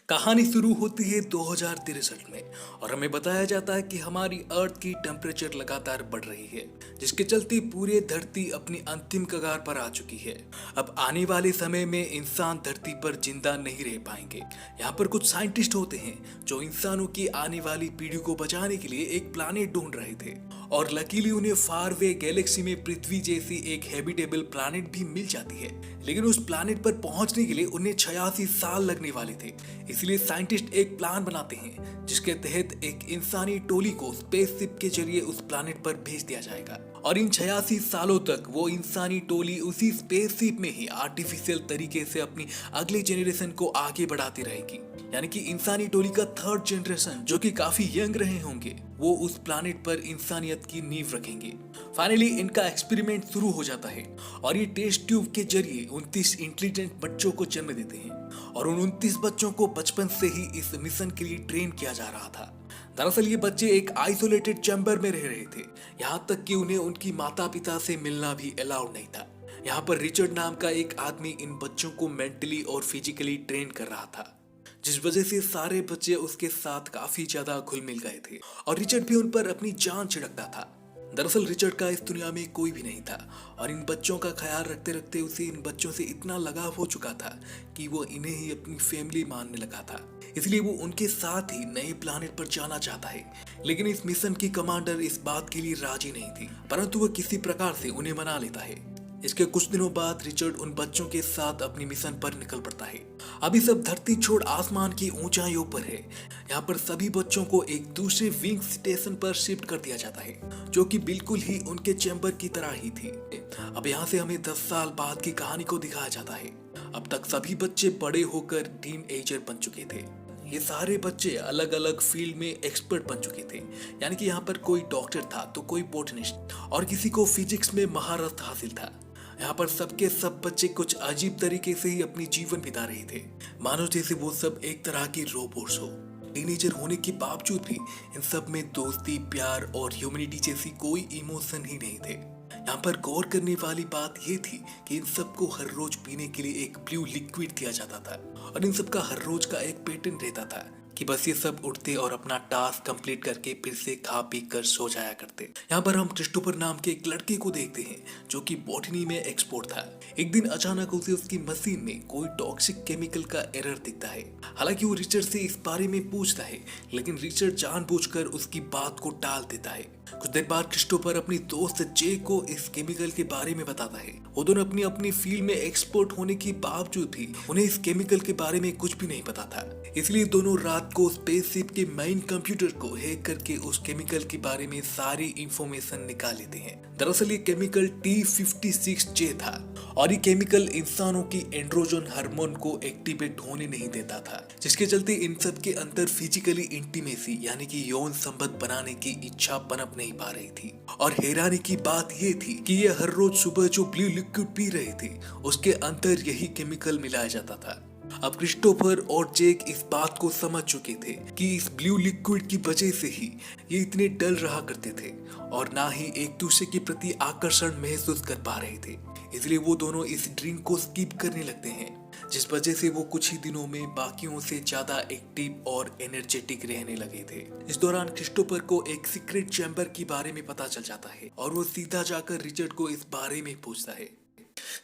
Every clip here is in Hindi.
कहानी शुरू होती है 2063 में और हमें बताया जाता है कि हमारी अर्थ की टेम्परेचर लगातार बढ़ रही है, जिसके चलते पूरी धरती अपनी अंतिम कगार पर आ चुकी है। अब आने वाले समय में इंसान धरती पर जिंदा नहीं रह पाएंगे। यहाँ पर कुछ साइंटिस्ट होते हैं जो इंसानों की आने वाली पीढ़ी को बचाने के लिए एक प्लानेट ढूंढ रहे थे और लकीली उन्हें फार वे गैलेक्सी में पृथ्वी जैसी एक हैबिटेबल प्लानेट भी मिल जाती है। लेकिन उस प्लानेट पर पहुंचने के लिए उन्हें 86 साल लगने वाले थे। इसलिए साइंटिस्ट एक प्लान बनाते हैं जिसके तहत एक इंसानी टोली को स्पेसशिप के जरिए उस प्लानेट पर भेज दिया जाएगा और इन 86 सालों तक वो इंसानी टोली उसी स्पेसशिप में ही आर्टिफिशियल तरीके से अपनी अगली जेनरेशन को आगे बढ़ाती रहेगी। यानी कि इंसानी टोली का थर्ड जनरेशन जो कि काफी यंग रहे होंगे वो उस प्लानेट पर इंसानियत की नींव रखेंगे। फाइनली इनका एक्सपेरिमेंट शुरू हो जाता है और ये टेस्ट ट्यूब के जरिए 29 इंटेलिजेंट बच्चों को जन्म देते हैं और उन 29 बच्चों को बचपन से ही इस मिशन के लिए ट्रेन किया जा रहा था। दरअसल ये बच्चे एक आइसोलेटेड चैम्बर में रह रहे थे, यहाँ तक कि उन्हें उनकी माता पिता से मिलना भी अलाउड नहीं था। यहाँ पर रिचर्ड नाम का एक आदमी इन बच्चों को मेंटली और फिजिकली ट्रेन कर रहा था, जिस वजह से सारे बच्चे उसके साथ काफी ज्यादा घुल मिल गए थे और रिचर्ड भी उन पर अपनी जान छिड़कता था। दरअसल रिचर्ड का इस दुनिया में कोई भी नहीं था और इन बच्चों का ख्याल रखते रखते उसे इन बच्चों से इतना लगाव हो चुका था कि वो इन्हें ही अपनी फैमिली मानने लगा था। इसलिए वो उनके साथ ही नए प्लानेट पर जाना चाहता है। लेकिन इस मिशन की कमांडर इस बात के लिए राजी नहीं थी, परंतु वह किसी प्रकार से उन्हें मना लेता है। इसके कुछ दिनों बाद रिचर्ड उन बच्चों के साथ अपनी मिशन पर निकल पड़ता है। अभी सब धरती छोड़ आसमान की ऊंचाइयों पर है। यहाँ पर सभी बच्चों को एक दूसरे विंग स्टेशन पर शिफ्ट कर दिया जाता है जो कि बिल्कुल ही उनके चैम्बर की तरह ही थी। अब यहाँ से हमें 10 साल बाद की कहानी को दिखाया जाता है। अब तक सभी बच्चे बड़े होकर टीन एजर बन चुके थे। ये सारे बच्चे अलग अलग फील्ड में एक्सपर्ट बन चुके थे। यानी कि यहाँ पर कोई डॉक्टर था तो कोई बोटनिस्ट और किसी को फिजिक्स में महारत हासिल था। यहाँ पर सबके सब बच्चे कुछ अजीब तरीके से ही अपनी जीवन बिता रहे थे, मानो जैसे वो सब एक तरह की रोबोट्स हो। टीनेजर होने के बावजूद भी इन सब में दोस्ती, प्यार और ह्यूमैनिटी जैसी कोई इमोशन ही नहीं थे। यहाँ पर गौर करने वाली बात ये थी कि इन सबको हर रोज पीने के लिए एक ब्लू लिक्विड दिया जाता था और इन सबका हर रोज का एक पैटर्न रहता था कि बस ये सब उठते और अपना टास्क कंप्लीट करके फिर से खा पी कर सो जाया करते। यहाँ पर हम क्रिस्टोफर नाम के एक लड़के को देखते हैं जो कि बॉटनी में एक्सपर्ट था। एक दिन अचानक उसे उसकी मशीन में कोई टॉक्सिक केमिकल का एरर दिखता है। हालांकि वो रिचर्ड से इस बारे में पूछता है, लेकिन रिचर्ड जानबूझकर उसकी बात को टाल देता है। कुछ देर बाद क्रिस्टोफर अपनी दोस्त जे को इस केमिकल के बारे में बताता है। वो दोनों अपनी अपनी फील्ड में एक्सपर्ट होने के बावजूद भी उन्हें इस केमिकल के बारे में कुछ भी नहीं पता था। इसलिए दोनों रात को स्पेसशिप के मेन कंप्यूटर को हैक करके उस केमिकल के बारे में सारी इंफॉर्मेशन निकाल लेते हैं। दरअसल ये केमिकल T56J था और ये केमिकल इंसानों की एंड्रोजन हार्मोन को एक्टिवेट होने नहीं देता था, जिसके चलते इन सब के अंदर फिजिकली इंटीमेसी यानी कि यौन संबंध बनाने की इच्छा पनप नहीं पा रही थी। और हैरानी की बात ये थी कि ये हर रोज सुबह जो ब्लू लिक्विड पी रहे थे उसके अंदर यही केमिकल मिलाया जाता था। अब क्रिस्टोफर और जेक इस बात को समझ चुके थे कि इस ब्लू लिक्विड की वजह से ही ये इतने डल रहा करते थे और ना ही एक दूसरे के प्रति आकर्षण महसूस कर पा रहे थे। इसलिए वो दोनों इस ड्रिंक को स्किप करने लगते हैं, जिस वजह से वो कुछ ही दिनों में बाकियों से ज्यादा एक्टिव और एनर्जेटिक रहने लगे थे। इस दौरान क्रिस्टोफर को एक सीक्रेट चैम्बर के बारे में पता चल जाता है और वो सीधा जाकर रिचर्ड को इस बारे में पूछता है,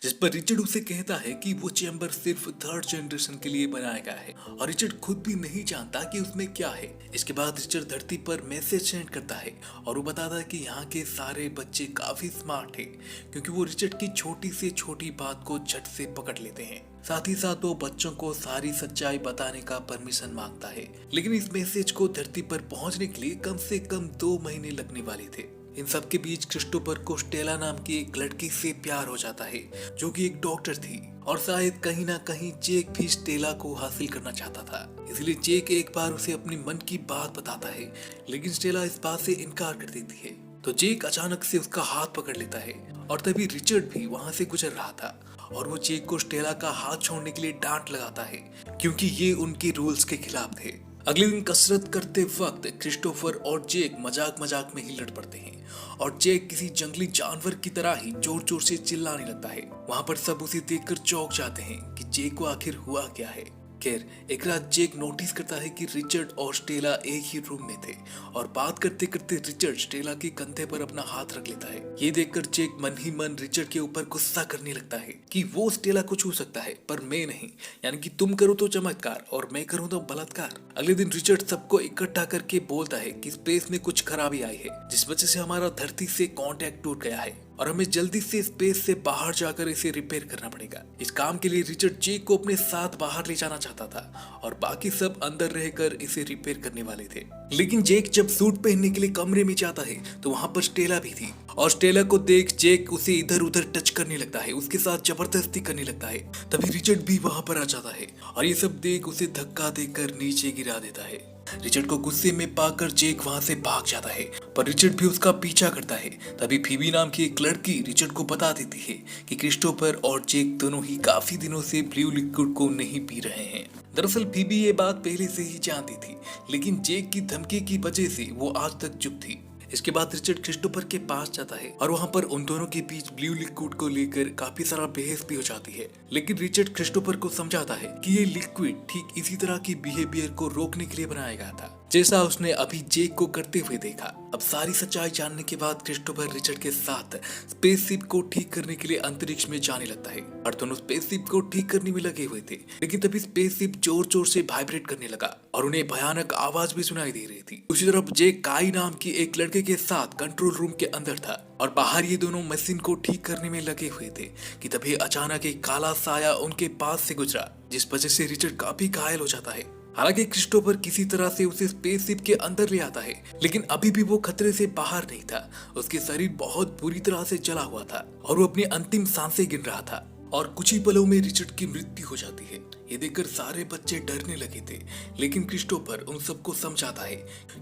जिस पर रिचर्ड उसे कहता है कि वो चैम्बर सिर्फ थर्ड जनरेशन के लिए बनाया गया है और रिचर्ड खुद भी नहीं जानता कि उसमें क्या है। इसके बाद रिचर्ड धरती पर मैसेज सेंड करता है और वो बताता है कि यहाँ के सारे बच्चे काफी स्मार्ट हैं क्योंकि वो रिचर्ड की छोटी से छोटी बात को झट से पकड़ लेते हैं। साथ ही साथ वो बच्चों को सारी सच्चाई बताने का परमिशन मांगता है। लेकिन इस मैसेज को धरती पर पहुंचने के लिए कम से कम 2 महीने लगने वाले थे। इन सब के बीच क्रिस्टोफर को स्टेला नाम की एक लड़की से प्यार हो जाता है जो कि एक डॉक्टर थी और शायद कहीं ना कहीं जेक भी स्टेला को हासिल करना चाहता था। इसलिए जेक एक बार उसे अपनी मन की बात बताता है, लेकिन स्टेला इस बात से इनकार कर देती है। तो जेक अचानक से उसका हाथ पकड़ लेता है और तभी रिचर्ड भी वहां से गुजर रहा था और वो जेक को स्टेला का हाथ छोड़ने के लिए डांट लगाता है क्योंकि ये उनके रूल्स के खिलाफ थे। अगले दिन कसरत करते वक्त क्रिस्टोफर और जेक मजाक मजाक में ही लड़ पड़ते हैं और जेक किसी जंगली जानवर की तरह ही जोर जोर से चिल्लाने लगता है। वहां पर सब उसे देखकर चौंक जाते हैं कि जेक को आखिर हुआ क्या है। खैर, एक रात जेक नोटिस करता है कि रिचर्ड और स्टेला एक ही रूम में थे और बात करते करते रिचर्ड स्टेला के कंधे पर अपना हाथ रख लेता है। ये देखकर जेक मन ही मन रिचर्ड के ऊपर गुस्सा करने लगता है कि वो स्टेला को छू सकता है पर मैं नहीं, यानी कि तुम करो तो चमत्कार और मैं करूँ तो बलात्कार। अगले दिन रिचर्ड सबको इकट्ठा करके बोलता है कि स्पेस में कुछ खराबी आई है जिस वजह से हमारा धरती से कांटेक्ट टूट गया है और हमें जल्दी से स्पेस से बाहर जाकर इसे रिपेयर करना पड़ेगा। इस काम के लिए रिचर्ड जेक को अपने साथ बाहर ले जाना चाहता था और बाकी सब अंदर रहकर इसे रिपेयर करने वाले थे। लेकिन जेक जब सूट पहनने के लिए कमरे में जाता है तो वहां पर स्टेला भी थी और स्टेला को देख जेक उसे इधर उधर टच करने लगता है, उसके साथ जबरदस्ती करने लगता है। तभी रिचर्ड भी वहां पर आ जाता है और ये सब देख उसे धक्का देकर नीचे गिरा देता है। रिचर्ड को गुस्से में पाकर जेक वहां से भाग जाता है पर रिचर्ड भी उसका पीछा करता है। तभी फीबी नाम की एक लड़की रिचर्ड को बता देती है कि क्रिस्टोफर और जेक दोनों ही काफी दिनों से ब्लू लिक्विड को नहीं पी रहे हैं। दरअसल फीबी ये बात पहले से ही जानती थी, लेकिन जेक की धमकी की वजह से वो आज तक चुप थी। इसके बाद रिचर्ड क्रिस्टोफर के पास जाता है और वहां पर उन दोनों के बीच ब्लू लिक्विड को लेकर काफी सारा बहस भी हो जाती है। लेकिन रिचर्ड क्रिस्टोफर को समझाता है कि ये लिक्विड ठीक इसी तरह की बिहेवियर को रोकने के लिए बनाया गया था जैसा उसने अभी जेक को करते हुए देखा। अब सारी सच्चाई जानने के बाद क्रिस्टोफर रिचर्ड के साथ स्पेसशिप को ठीक करने के लिए अंतरिक्ष में जाने लगता है और दोनों स्पेसशिप को ठीक करने में लगे हुए थे। लेकिन तभी स्पेसशिप जोर जोर से वाइब्रेट करने लगा और उन्हें भयानक आवाज भी सुनाई दे रही थी। दूसरी तरफ जेक काई नाम की एक लड़के के साथ कंट्रोल रूम के अंदर था और बाहर ये दोनों मशीन को ठीक करने में लगे हुए थे कि तभी अचानक एक काला साया उनके पास से गुजरा जिस वजह से रिचर्ड काफी घायल हो जाता है। हालांकि क्रिस्टोफर किसी तरह से उसे स्पेसशिप के अंदर ले आता है, लेकिन अभी भी वो खतरे से बाहर नहीं था। उसके शरीर बहुत बुरी तरह से जला हुआ था और वो अपनी अंतिम सांसें गिन रहा था और कुछ ही पलों में रिचर्ड की मृत्यु हो जाती है। ये देखकर सारे बच्चे डरने लगे थे, लेकिन क्रिस्टोफर उन सबको समझाता है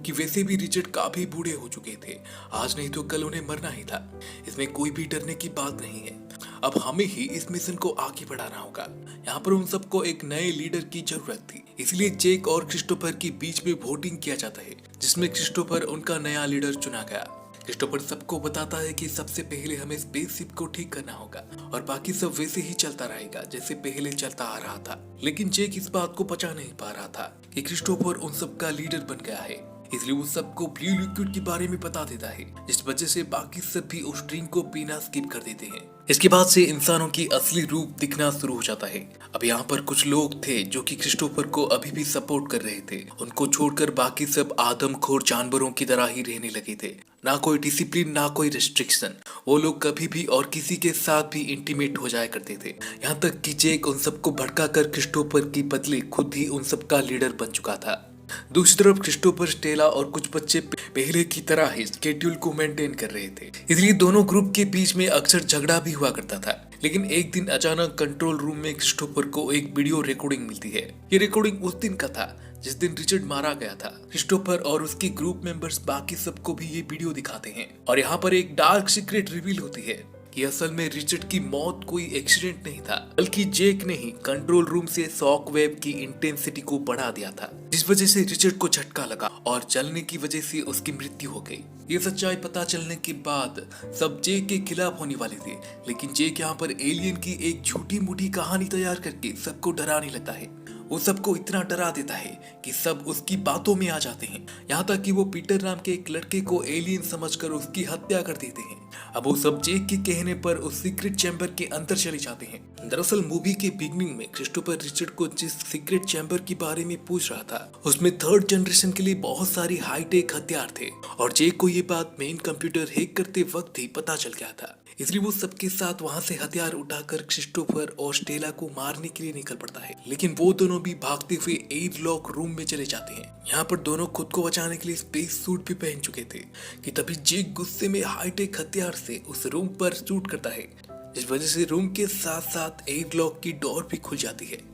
कि वैसे भी रिचर्ड काफी बूढ़े हो चुके थे, आज नहीं तो कल उन्हें मरना ही था। इसमें कोई भी डरने की बात नहीं है, अब हमें ही इस मिशन को आगे बढ़ाना होगा। यहाँ पर उन सबको एक नए लीडर की जरूरत थी, इसलिए जेक और क्रिस्टोफर के बीच में वोटिंग किया जाता है जिसमें क्रिस्टोफर उनका नया लीडर चुना गया। क्रिस्टोफर सबको बताता है कि सबसे पहले हमें स्पेसशिप को ठीक करना होगा और बाकी सब वैसे ही चलता रहेगा जैसे पहले चलता आ रहा था। लेकिन जेक इस बात को पचा नहीं पा रहा था कि क्रिस्टोफर उन सबका लीडर बन गया है, इसलिए वो सबको ब्लू लिक्विड के बारे में बता देता है जिस वजह से बाकी सब भी उस ड्रिंक को पीना स्किप कर देते हैं। इसके बाद से इंसानों की असली रूप दिखना शुरू हो जाता है। अब यहाँ पर कुछ लोग थे जो कि क्रिस्टोफर को अभी भी सपोर्ट कर रहे थे, उनको छोड़कर बाकी सब आदमखोर जानवरों की तरह ही रहने लगे थे। ना कोई डिसिप्लिन ना कोई रिस्ट्रिक्शन, वो लोग कभी भी और किसी के साथ भी इंटीमेट हो जाया करते थे। यहाँ तक कि जेक उन सबको भड़का कर क्रिस्टोफर की बदले खुद ही उन सबका लीडर बन चुका था। दूसरी तरफ क्रिस्टोफर, स्टेला और कुछ बच्चे पहले की तरह ही स्केड्यूल को मेंटेन कर रहे थे, इसलिए दोनों ग्रुप के बीच में अक्सर झगड़ा भी हुआ करता था। लेकिन एक दिन अचानक कंट्रोल रूम में क्रिस्टोफर को एक वीडियो रिकॉर्डिंग मिलती है। ये रिकॉर्डिंग उस दिन का था जिस दिन रिचर्ड मारा गया था। क्रिस्टोफर और उसके ग्रुप मेंबर्स बाकी सबको भी ये वीडियो दिखाते हैं और यहाँ पर एक डार्क सीक्रेट रिवील होती है कि असल में रिचर्ड की मौत कोई एक्सीडेंट नहीं था, बल्कि जेक ने ही कंट्रोल रूम से शॉक वेव की इंटेंसिटी को बढ़ा दिया था, जिस वजह से रिचर्ड को झटका लगा और जलने की वजह से उसकी मृत्यु हो गई। ये सच्चाई पता चलने के बाद सब जेक के खिलाफ होने वाले थे, लेकिन जेक यहाँ पर एलियन की एक झूठी मूठी कहानी तैयार करके सबको डराने लगता है। वो सबको इतना डरा देता है कि सब उसकी बातों में आ जाते हैं, यहाँ तक कि वो पीटर नाम के एक लड़के को एलियन समझकर उसकी हत्या कर देते हैं। अब वो सब जेक के कहने पर उस सीक्रेट चैम्बर के अंदर चले जाते हैं। दरअसल मूवी के बिगनिंग में क्रिस्टोफर रिचर्ड को जिस सीक्रेट चैम्बर के बारे में पूछ रहा था उसमें थर्ड जनरेशन के लिए बहुत सारी हाईटेक हथियार थे और जेक को ये बात मेन कंप्यूटर हैक करते वक्त ही पता चल गया था, इसलिए वो सबके साथ वहां से हथियार उठाकर क्रिस्टोफर और स्टेला को मारने के लिए निकल पड़ता है। लेकिन वो दोनों भी भागते हुए एज लॉक रूम में चले जाते हैं। यहाँ पर दोनों खुद को बचाने के लिए स्पेस सूट भी पहन चुके थे कि तभी जेक गुस्से में हाईटेक हथियार से उस रूम पर शूट करता है, जिस वजह से रूम के साथ साथ एज लॉक की डोर भी खुल जाती है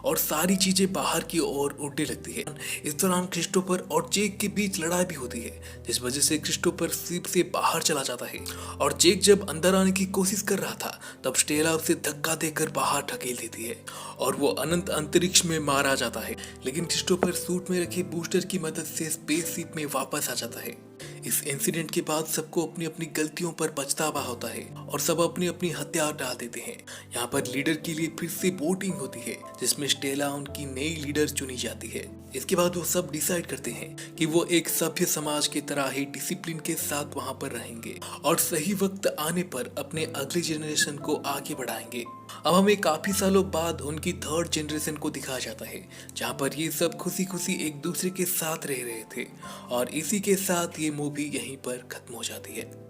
और सारी चीजें बाहर की ओर उड़ने लगती है। इस दौरान क्रिस्टोफर और जेक के बीच लड़ाई भी होती है, जिस वजह से क्रिस्टोफर शिप से बाहर चला जाता है और जेक जब अंदर आने की कोशिश कर रहा था तब स्टेला उसे धक्का देकर बाहर ढकेल देती है और वो अनंत अंतरिक्ष में मारा जाता है। लेकिन क्रिस्टोफर सूट में रखे बूस्टर की मदद से स्पेस शिप में वापस आ जाता है। इस इंसिडेंट के बाद सबको अपनी अपनी गलतियों पर पछतावा होता है और सब अपनी अपनी हथियार डाल देते हैं। यहाँ पर लीडर के लिए फिर से वोटिंग होती है जिसमें स्टेला उनकी नई लीडर चुनी जाती है। इसके बाद वो सब डिसाइड करते हैं कि वो एक सभ्य समाज की तरह ही डिसिप्लिन के साथ वहाँ पर रहेंगे और सही वक्त आने पर अपने अगले जनरेशन को आगे बढ़ाएंगे। अब हमें काफी सालों बाद उनकी थर्ड जनरेशन को दिखाया जाता है जहाँ पर ये सब खुशी खुशी एक दूसरे के साथ रह रहे थे और इसी के साथ ये मूवी यहीं पर खत्म हो जाती है।